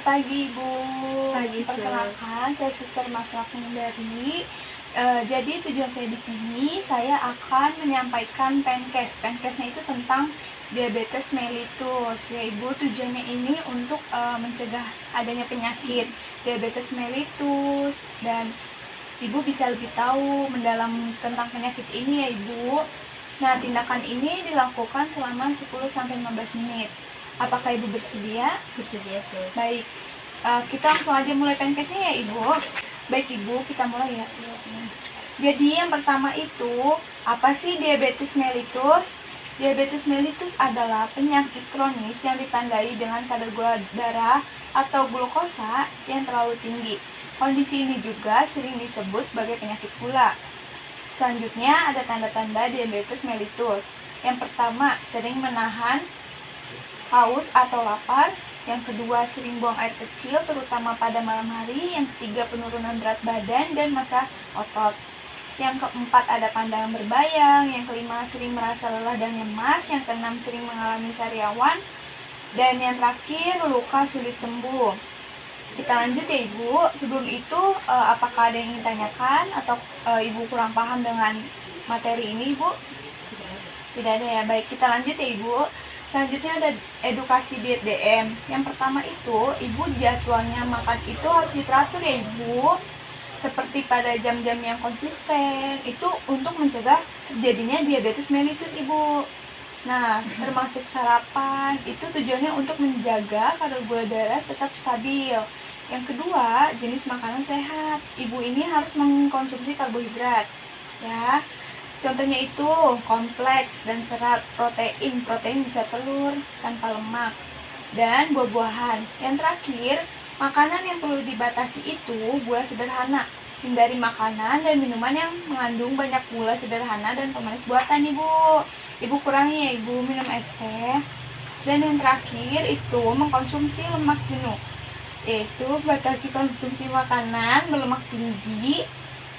pagi Ibu. Pagi, Sus. Perkenalkan, saya Suster Masra dari. Jadi tujuan saya di sini, saya akan menyampaikan Penkes. Penkesnya itu tentang diabetes mellitus. Ya Ibu, tujuannya ini untuk mencegah adanya penyakit diabetes mellitus, dan Ibu bisa lebih tahu mendalam tentang penyakit ini ya Ibu. Nah, tindakan ini dilakukan selama 10-15 menit. Apakah Ibu bersedia? Bersedia, Sus. Baik, kita langsung aja mulai Penkesnya ya Ibu. Baik Ibu, kita mulai ya. Jadi yang pertama itu, apa sih diabetes mellitus? Diabetes mellitus adalah penyakit kronis yang ditandai dengan kadar gula darah atau glukosa yang terlalu tinggi. Kondisi ini juga sering disebut sebagai penyakit gula. Selanjutnya ada tanda-tanda diabetes mellitus. Yang pertama, sering menahan haus atau lapar. Yang kedua, sering buang air kecil, terutama pada malam hari. Yang ketiga, penurunan berat badan dan massa otot. Yang keempat, ada pandangan berbayang. Yang kelima, sering merasa lelah dan lemas. Yang keenam, sering mengalami sariawan. Dan yang terakhir, luka sulit sembuh. Kita lanjut ya Ibu. Sebelum itu, apakah ada yang ingin tanyakan atau Ibu kurang paham dengan materi ini Ibu? Tidak ada ya. Baik, kita lanjut ya Ibu. Selanjutnya ada edukasi diet DM. Yang pertama itu, Ibu jadwalnya makan itu harus diteratur ya Ibu. Seperti pada jam-jam yang konsisten. Itu untuk mencegah terjadinya diabetes mellitus Ibu. Nah, termasuk sarapan, itu tujuannya untuk menjaga kadar gula darah tetap stabil. Yang kedua, jenis makanan sehat. Ibu ini harus mengkonsumsi karbohidrat, ya. Contohnya itu kompleks dan serat, protein bisa telur tanpa lemak, dan buah-buahan. Yang terakhir, makanan yang perlu dibatasi itu gula sederhana. Hindari makanan dan minuman yang mengandung banyak gula sederhana dan pemanis buatan Ibu. Ibu kurangi ya Ibu minum es teh. Dan yang terakhir itu mengkonsumsi lemak jenuh. Yaitu batasi konsumsi makanan berlemak tinggi,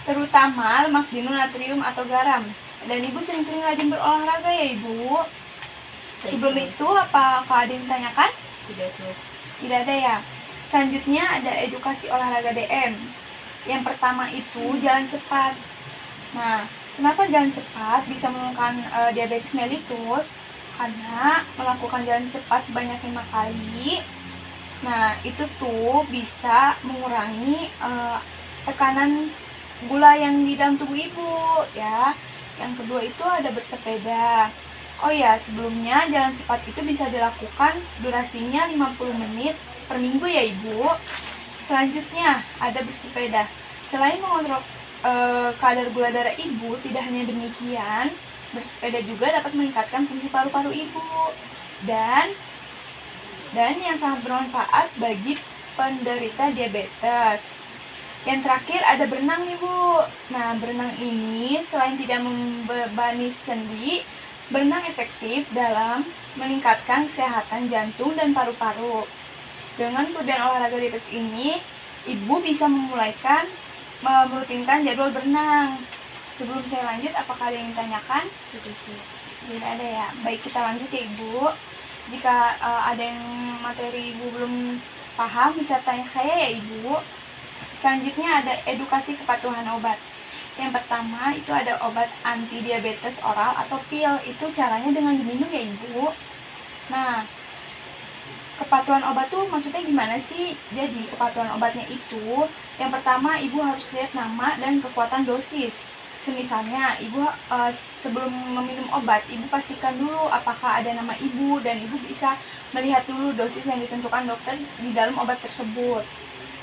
terutama lemak jenuh natrium atau garam. Dan Ibu sering-sering rajin berolahraga ya Ibu. Sebelum itu, apakah ada yang ditanyakan? Tidak, Sus. Tidak ada ya. Selanjutnya ada edukasi olahraga DM. Yang pertama itu jalan cepat. Nah, kenapa jalan cepat bisa menurunkan diabetes mellitus? Karena melakukan jalan cepat sebanyak 5 kali. Nah, itu tuh bisa mengurangi tekanan gula yang di dalam tubuh Ibu, ya. Yang kedua itu ada bersepeda. Oh ya, sebelumnya jalan cepat itu bisa dilakukan durasinya 50 menit per minggu ya Ibu. Selanjutnya ada bersepeda. Selain mengontrol kadar gula darah Ibu, tidak hanya demikian, bersepeda juga dapat meningkatkan fungsi paru-paru Ibu. Dan yang sangat bermanfaat bagi penderita diabetes. Yang terakhir ada berenang nih Bu. Nah, berenang ini selain tidak membebani sendi, berenang efektif dalam meningkatkan kesehatan jantung dan paru-paru. Dengan kelebihan olahraga diabetes ini, Ibu bisa merutinkan jadwal berenang. Sebelum saya lanjut, apakah ada yang ditanyakan? Tidak ada ya. Baik, kita lanjut ya Ibu. Jika ada yang materi Ibu belum paham, bisa tanya saya ya Ibu. Selanjutnya ada edukasi kepatuhan obat. Yang pertama itu ada obat anti diabetes oral atau pil. Itu caranya dengan diminum ya Ibu. Nah, kepatuhan obat tuh maksudnya gimana sih? Jadi kepatuhan obatnya itu, yang pertama Ibu harus lihat nama dan kekuatan dosis. Semisalnya Ibu sebelum meminum obat, Ibu pastikan dulu apakah ada nama Ibu, dan Ibu bisa melihat dulu dosis yang ditentukan dokter di dalam obat tersebut.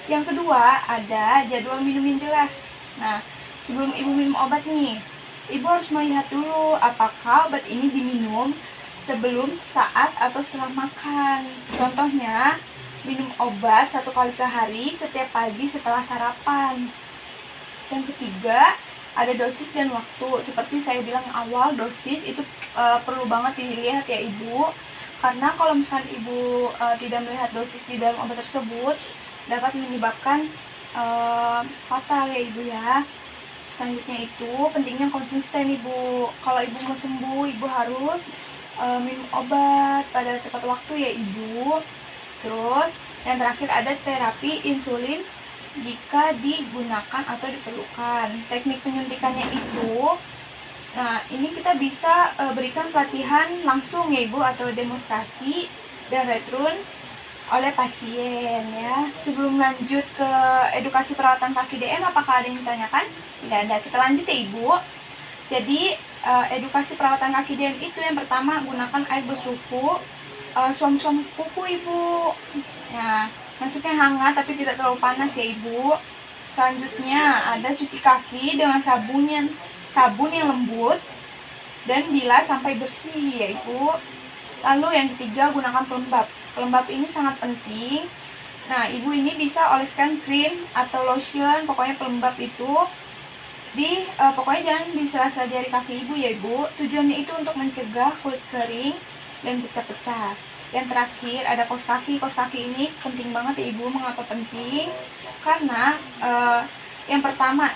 Yang kedua ada jadwal minum yang jelas. Nah, sebelum Ibu minum obat nih, Ibu harus melihat dulu apakah obat ini diminum sebelum, saat, atau setelah makan. Contohnya, minum obat 1 kali sehari setiap pagi setelah sarapan. Yang ketiga, ada dosis dan waktu. Seperti saya bilang awal, dosis itu perlu banget dilihat ya Ibu. Karena kalau misalkan Ibu tidak melihat dosis di dalam obat tersebut, dapat menyebabkan fatal ya Ibu ya. Selanjutnya itu pentingnya konsisten Ibu. Kalau Ibu mau sembuh, Ibu harus minum obat pada tepat waktu ya Ibu. Terus Yang terakhir ada terapi insulin jika digunakan atau diperlukan. Teknik penyuntikannya itu, nah ini kita bisa berikan pelatihan langsung ya Ibu atau demonstrasi dan retrun oleh pasien ya. Sebelum lanjut ke edukasi perawatan kaki DM, apakah ada yang ditanyakan? Tidak ada. Kita lanjut ya Ibu. Jadi edukasi perawatan kaki DM itu yang pertama, gunakan air bersuhu, suam-suam kuku Ibu. Ya, masuknya hangat tapi tidak terlalu panas ya Ibu. Selanjutnya ada cuci kaki dengan sabun yang lembut dan bilas sampai bersih ya Ibu. Lalu yang ketiga, gunakan pelembab. Pelembab ini sangat penting. Nah, Ibu ini bisa oleskan krim atau lotion, pokoknya pelembab itu pokoknya jangan di sela-sela jari kaki Ibu ya Ibu. Tujuannya itu untuk mencegah kulit kering dan pecah-pecah. Yang terakhir ada kaos kaki. Kaos kaki ini penting banget ya Ibu. Mengapa penting? Karena yang pertama,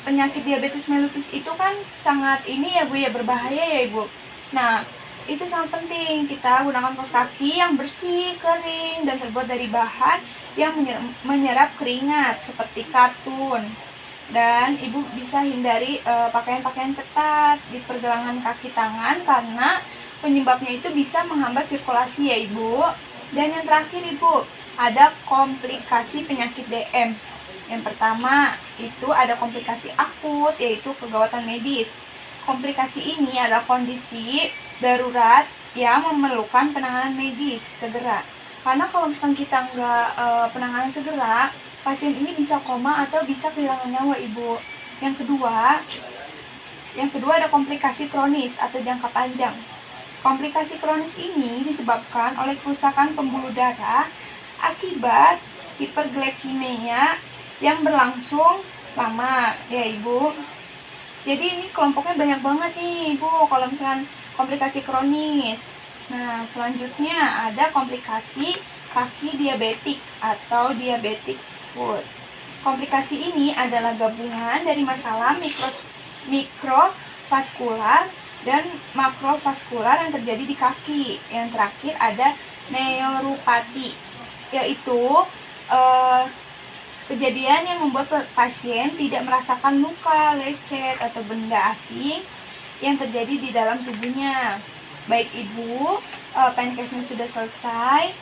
penyakit diabetes mellitus itu kan sangat ini ya Bu ya, berbahaya ya Ibu. Nah, itu sangat penting kita gunakan kaos kaki yang bersih, kering, dan terbuat dari bahan yang menyerap keringat seperti katun. Dan Ibu bisa hindari pakaian-pakaian ketat di pergelangan kaki tangan karena penyebabnya itu bisa menghambat sirkulasi ya Ibu. Dan yang terakhir Ibu, ada komplikasi penyakit DM. Yang pertama itu ada komplikasi akut, yaitu kegawatan medis. Komplikasi ini adalah kondisi darurat yang memerlukan penanganan medis segera. Karena kalau misalkan kita nggak penanganan segera, pasien ini bisa koma atau bisa kehilangan nyawa Ibu. Yang kedua ada komplikasi kronis atau jangka panjang. Komplikasi kronis ini disebabkan oleh kerusakan pembuluh darah akibat hiperglikemia yang berlangsung lama ya Ibu. Jadi ini kelompoknya banyak banget nih Ibu kalau misalkan komplikasi kronis. Nah, selanjutnya ada komplikasi kaki diabetik atau diabetic foot. Komplikasi ini adalah gabungan dari masalah mikrovaskular dan makrovaskular yang terjadi di kaki. Yang terakhir ada neuropati, yaitu kejadian yang membuat pasien tidak merasakan luka, lecet, atau benda asing yang terjadi di dalam tubuhnya. Baik Ibu, PNKesnya sudah selesai.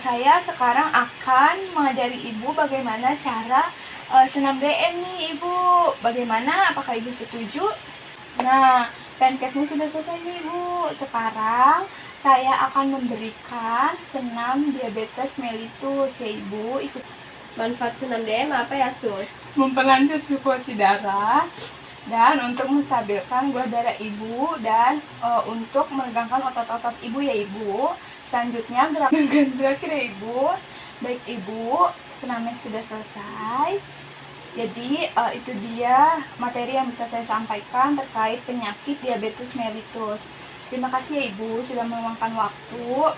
Saya sekarang akan mengajari Ibu bagaimana cara senam DM nih Ibu. Bagaimana? Apakah Ibu setuju? Nah, PNKesnya sudah selesai nih Ibu. Sekarang saya akan memberikan senam diabetes mellitus ya Ibu. Ikut. Manfaat senam DM apa ya Sus? Memperlancar sirkulasi darah dan untuk menstabilkan gula darah Ibu dan untuk meregangkan otot-otot Ibu ya Ibu. Selanjutnya gerakan terakhir ya Ibu. Baik Ibu, senamnya sudah selesai. Jadi itu dia materi yang bisa saya sampaikan terkait penyakit diabetes mellitus. Terima kasih ya Ibu sudah meluangkan waktu.